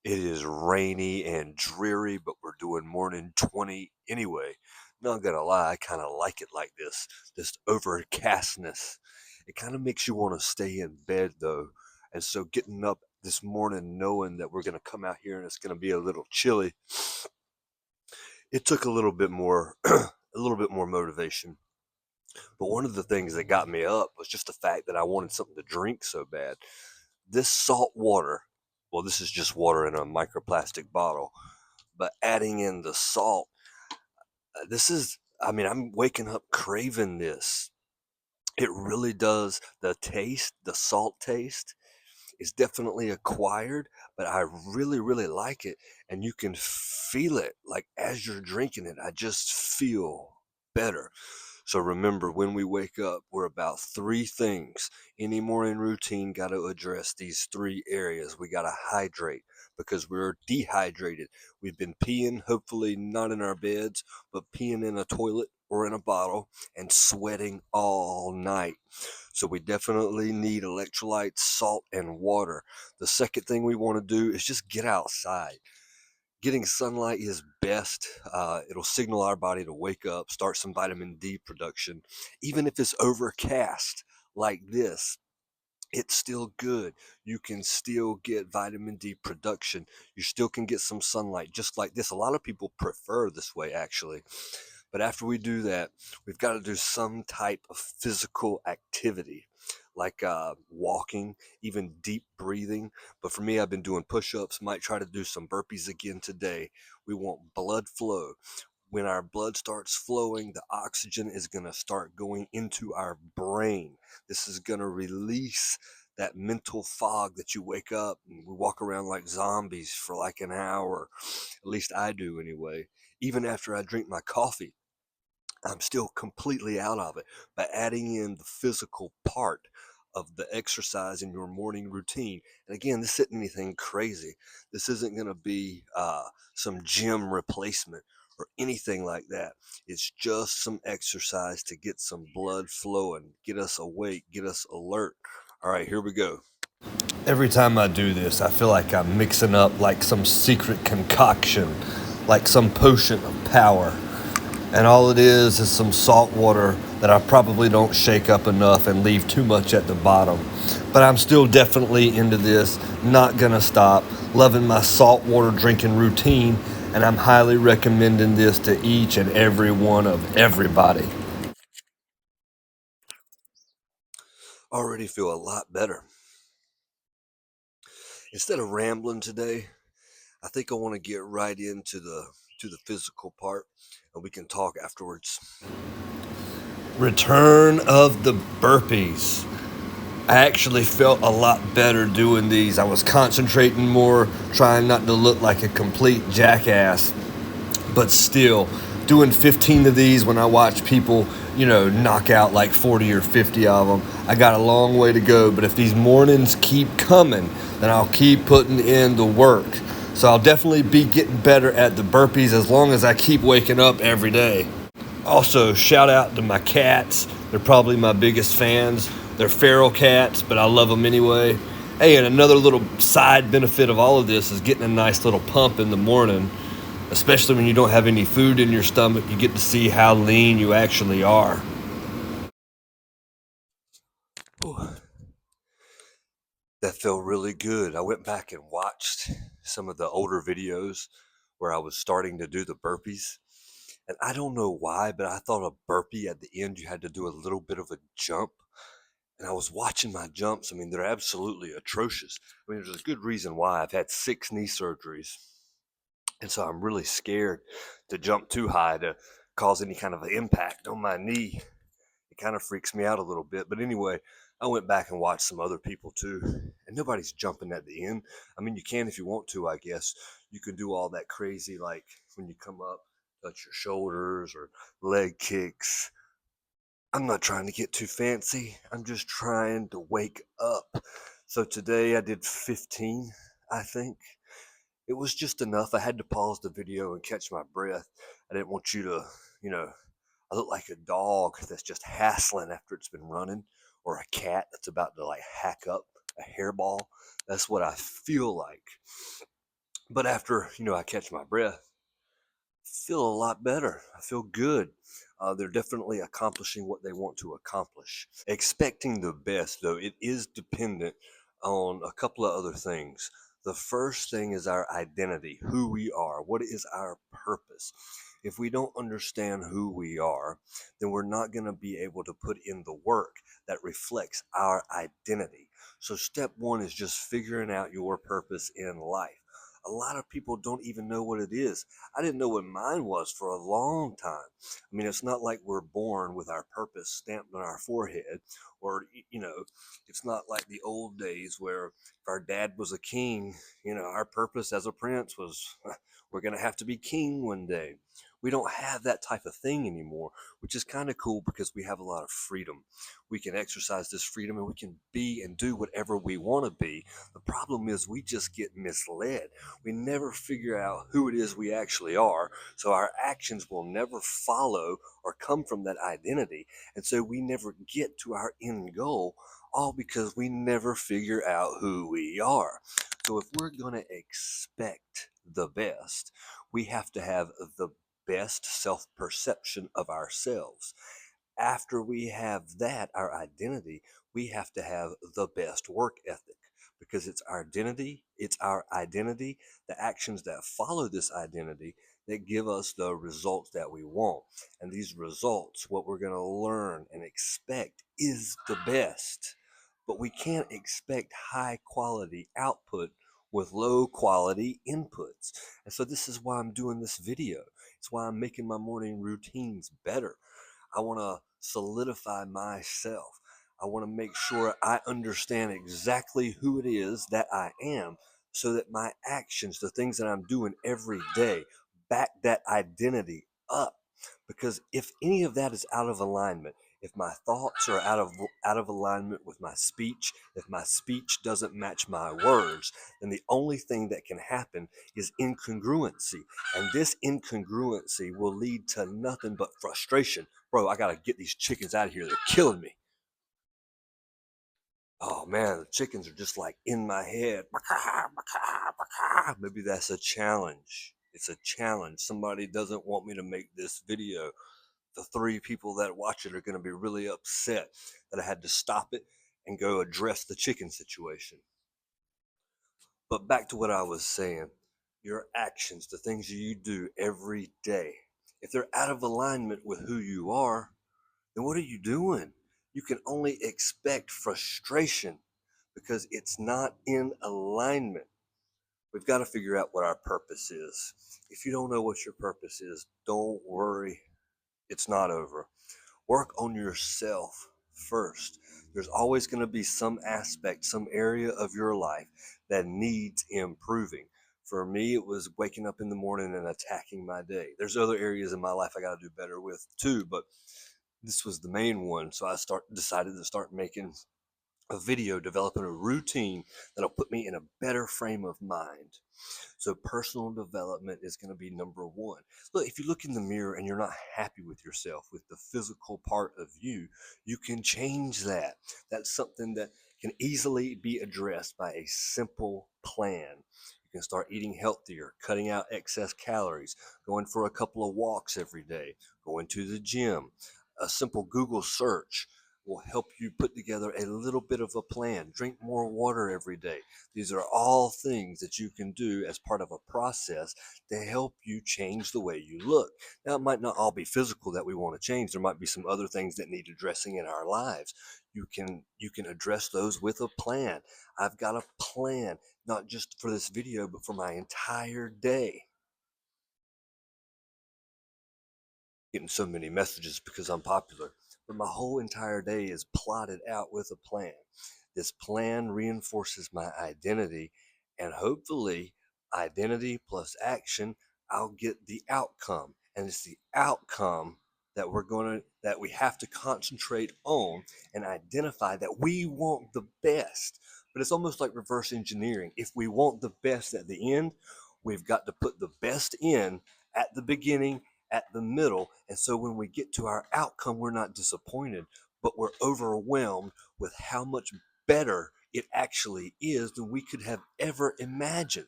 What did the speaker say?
It is rainy and dreary, but we're doing morning 20 anyway. Not gonna lie, I kind of like it like this overcastness. It kind of makes you want to stay in bed though. And so getting up this morning knowing that we're gonna come out here and it's gonna be a little chilly, it took a little bit more a little bit more motivation. But one of the things that got me up was just the fact that I wanted something to drink so bad. This salt water, well, this is just water in a microplastic bottle, but adding in the salt, I'm waking up craving this. It really does. The salt taste is definitely acquired, but I really, really like it. And you can feel it like as you're drinking it. I just feel better. So remember, when we wake up, we're about three things. Any morning routine got to address these three areas. We got to hydrate because we're dehydrated. We've been peeing, hopefully not in our beds, but peeing in a toilet or in a bottle and sweating all night. So we definitely need electrolytes, salt, and water. The second thing we want to do is just get outside. Getting sunlight is best. It'll signal our body to wake up, start some vitamin D production. Even if it's overcast like this, it's still good. You can still get vitamin D production. You still can get some sunlight just like this. A lot of people prefer this way, actually. But after we do that, we've got to do some type of physical activity like walking, even deep breathing. But for me, I've been doing push ups, might try to do some burpees again today. We want blood flow. When our blood starts flowing, the oxygen is going to start going into our brain. This is going to release that mental fog that you wake up and we walk around like zombies for like an hour. At least I do anyway. Even after I drink my coffee, I'm still completely out of it. By adding in the physical part of the exercise in your morning routine. And again, this isn't anything crazy. This isn't going to be some gym replacement or anything like that. It's just some exercise to get some blood flowing, get us awake, get us alert. All right, here we go. Every time I do this, I feel like I'm mixing up like some secret concoction, like some potion of power. And all it is some salt water that I probably don't shake up enough and leave too much at the bottom. But I'm still definitely into this, not gonna stop, loving my salt water drinking routine, and I'm highly recommending this to each and every one of everybody. Already feel a lot better. Instead of rambling today, I think I want to get right into the physical part and we can talk afterwards. Return of the burpees. I actually felt a lot better doing these. I was concentrating more, trying not to look like a complete jackass, but still doing 15 of these when I watch people, knock out like 40 or 50 of them. I got a long way to go, but if these mornings keep coming, then I'll keep putting in the work. So I'll definitely be getting better at the burpees as long as I keep waking up every day. Also, shout out to my cats. They're probably my biggest fans. They're feral cats, but I love them anyway. Hey, and another little side benefit of all of this is getting a nice little pump in the morning, especially when you don't have any food in your stomach. You get to see how lean you actually are. Ooh, that felt really good. I went back and watched some of the older videos where I was starting to do the burpees. And I don't know why, but I thought a burpee at the end, you had to do a little bit of a jump. And I was watching my jumps. I mean, they're absolutely atrocious. I mean, there's a good reason why. I've had 6 knee surgeries. And so I'm really scared to jump too high to cause any kind of impact on my knee. It kind of freaks me out a little bit. But anyway, I went back and watched some other people too. And nobody's jumping at the end. I mean, you can if you want to, I guess. You can do all that crazy, like when you come up, touch your shoulders or leg kicks. I'm not trying to get too fancy. I'm just trying to wake up. So today I did 15, I think. It was just enough. I had to pause the video and catch my breath. I didn't want you to, you know, I look like a dog that's just hassling after it's been running, or a cat that's about to like hack up a hairball. That's what I feel like. But after, I catch my breath, feel a lot better. I feel good. They're definitely accomplishing what they want to accomplish. Expecting the best, though, it is dependent on a couple of other things. The first thing is our identity, who we are, what is our purpose. If we don't understand who we are, then we're not going to be able to put in the work that reflects our identity. So, step one is just figuring out your purpose in life. A lot of people don't even know what it is. I didn't know what mine was for a long time. I mean, it's not like we're born with our purpose stamped on our forehead, or, it's not like the old days where if our dad was a king, our purpose as a prince was we're going to have to be king one day. We don't have that type of thing anymore, which is kind of cool because we have a lot of freedom. We can exercise this freedom and we can be and do whatever we want to be. The problem is we just get misled. We never figure out who it is we actually are, so our actions will never follow or come from that identity. And so we never get to our end goal, all because we never figure out who we are. So if we're going to expect the best, we have to have the best self perception of ourselves. After we have that, our identity, we have to have the best work ethic, because it's our identity, the actions that follow this identity that give us the results that we want. And these results, what we're going to learn and expect, is the best. But we can't expect high quality output with low quality inputs. And so this is why I'm doing this video. It's why I'm making my morning routines better. I want to solidify myself. I want to make sure I understand exactly who it is that I am, so that my actions, the things that I'm doing every day, back that identity up. Because if any of that is out of alignment, if my thoughts are out of alignment with my speech, if my speech doesn't match my words, then the only thing that can happen is incongruency. And this incongruency will lead to nothing but frustration. Bro, I gotta get these chickens out of here. They're killing me. Oh man, the chickens are just like in my head. Maybe that's a challenge. It's a challenge. Somebody doesn't want me to make this video. The 3 people that watch it are going to be really upset that I had to stop it and go address the chicken situation. But back to what I was saying, your actions, the things you do every day, if they're out of alignment with who you are, then what are you doing? You can only expect frustration because it's not in alignment. We've got to figure out what our purpose is. If you don't know what your purpose is, don't worry, it's not over. Work on yourself first. There's always going to be some aspect, some area of your life that needs improving. For me, it was waking up in the morning and attacking my day. There's other areas in my life I got to do better with too, but this was the main one. So I decided to start making a video, developing a routine that'll put me in a better frame of mind. So personal development is going to be number one. Look, if you look in the mirror and you're not happy with yourself, with the physical part of you, you can change that. That's something that can easily be addressed by a simple plan. You can start eating healthier, cutting out excess calories, going for a couple of walks every day, going to the gym. A simple Google search will help you put together a little bit of a plan. Drink more water every day. These are all things that you can do as part of a process to help you change the way you look. Now, it might not all be physical that we want to change. There might be some other things that need addressing in our lives. You can address those with a plan. I've got a plan, not just for this video, but for my entire day. Getting so many messages because I'm popular, but my whole entire day is plotted out with a plan. This plan reinforces my identity, and hopefully, identity plus action, I'll get the outcome. And it's the outcome that we have to concentrate on and identify that we want the best. But it's almost like reverse engineering. If we want the best at the end, we've got to put the best in at the beginning, at the middle. And so when we get to our outcome, we're not disappointed, but we're overwhelmed with how much better it actually is than we could have ever imagined.